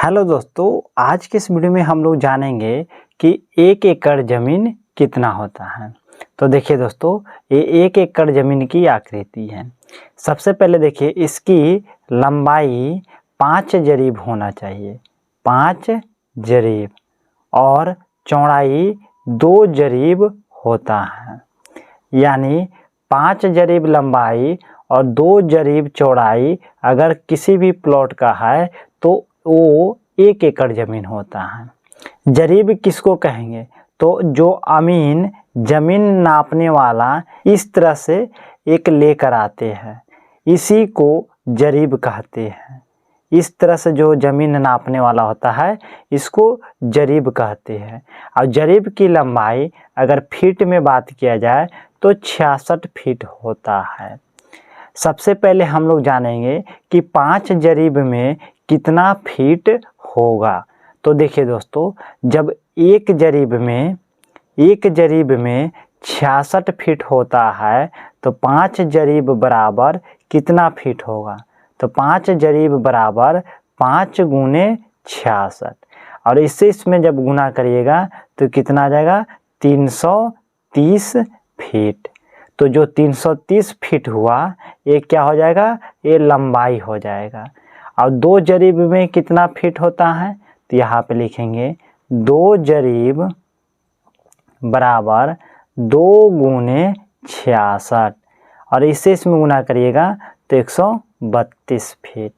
Hello दोस्तों, आज के इस वीडियो में हम लोग जानेंगे कि 1 एकड़ ज़मीन कितना होता है। तो देखिए दोस्तों, ये 1 एकड़ ज़मीन की आकृति है। सबसे पहले देखिए, इसकी लंबाई 5 जरीब होना चाहिए, 5 जरीब, और चौड़ाई 2 जरीब होता है। यानी 5 जरीब लंबाई और 2 जरीब चौड़ाई अगर किसी भी प्लॉट का है तो वो 1 एकड़ ज़मीन होता है। जरीब किसको कहेंगे? तो जो अमीन ज़मीन नापने वाला इस तरह से एक लेकर आते हैं, इसी को जरीब कहते हैं। इस तरह से जो ज़मीन नापने वाला होता है, इसको जरीब कहते हैं। और जरीब की लंबाई अगर फीट में बात किया जाए तो 66 फीट होता है। सबसे पहले हम लोग जानेंगे कि 5 जरीब में कितना फीट होगा। तो देखिए दोस्तों, जब एक जरीब में 66 फीट होता है तो 5 जरीब बराबर कितना फीट होगा? तो 5 जरीब बराबर 5 गुने 66, और इससे इसमें जब गुना करिएगा तो कितना आ जाएगा? 330 फीट। तो जो 330 फीट हुआ, ये क्या हो जाएगा? ये लंबाई हो जाएगा। और 2 जरीब में कितना फीट होता है? तो यहाँ पे लिखेंगे 2 जरीब बराबर 2 गुने 66, और इससे इसमें गुना करिएगा तो 132 फीट।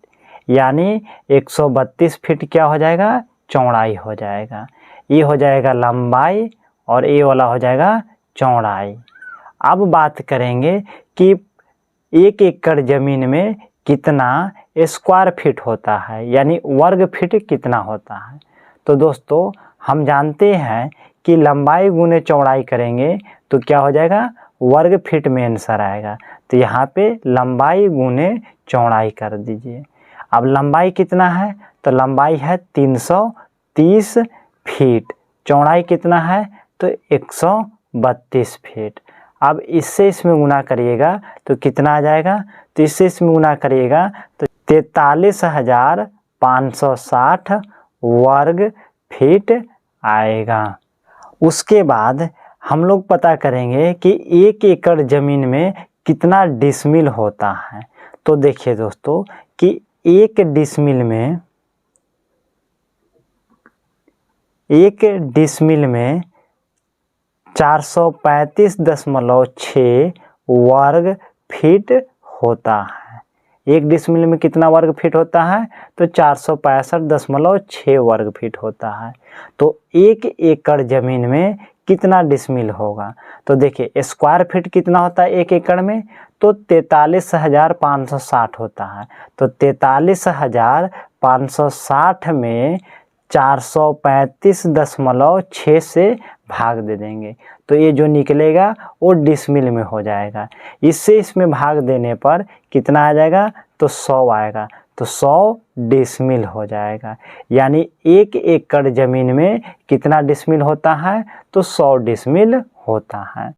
यानी 132 फीट क्या हो जाएगा? चौड़ाई हो जाएगा। ये हो जाएगा लंबाई और ये वाला हो जाएगा चौड़ाई। अब बात करेंगे कि 1 एकड़ ज़मीन में कितना स्क्वायर फीट होता है, यानी वर्ग फीट कितना होता है। तो दोस्तों, हम जानते हैं कि लंबाई गुने चौड़ाई करेंगे तो क्या हो जाएगा? वर्ग फीट में आंसर आएगा। तो यहाँ पे लंबाई गुने चौड़ाई कर दीजिए। अब लंबाई कितना है? तो लंबाई है 330 फीट, चौड़ाई कितना है? तो 132 फीट। अब इससे इसमें गुना करिएगा तो कितना आ जाएगा? तो इससे इसमें गुना करिएगा तो 43,560 वर्ग फीट आएगा। उसके बाद हम लोग पता करेंगे कि 1 एकड़ ज़मीन में कितना डिसमिल होता है। तो देखिए दोस्तों कि 1 डिसमिल में 435.6 वर्ग फीट होता है। 1 डिसमिल में कितना वर्ग फीट होता है? तो 465.6 वर्ग फीट होता है। तो 1 एकड़ ज़मीन में कितना डिसमिल होगा? तो देखिए, स्क्वायर फीट कितना होता है 1 एकड़ में? तो 43,560 होता है। तो 43,560 में 435.6 से भाग दे देंगे तो ये जो निकलेगा वो डिसमिल में हो जाएगा। इससे इसमें भाग देने पर कितना आ जाएगा? तो 100 आएगा। तो 100 डिसमिल हो जाएगा। यानी 1 एकड़ ज़मीन में कितना डिसमिल होता है? तो 100 डिसमिल होता है।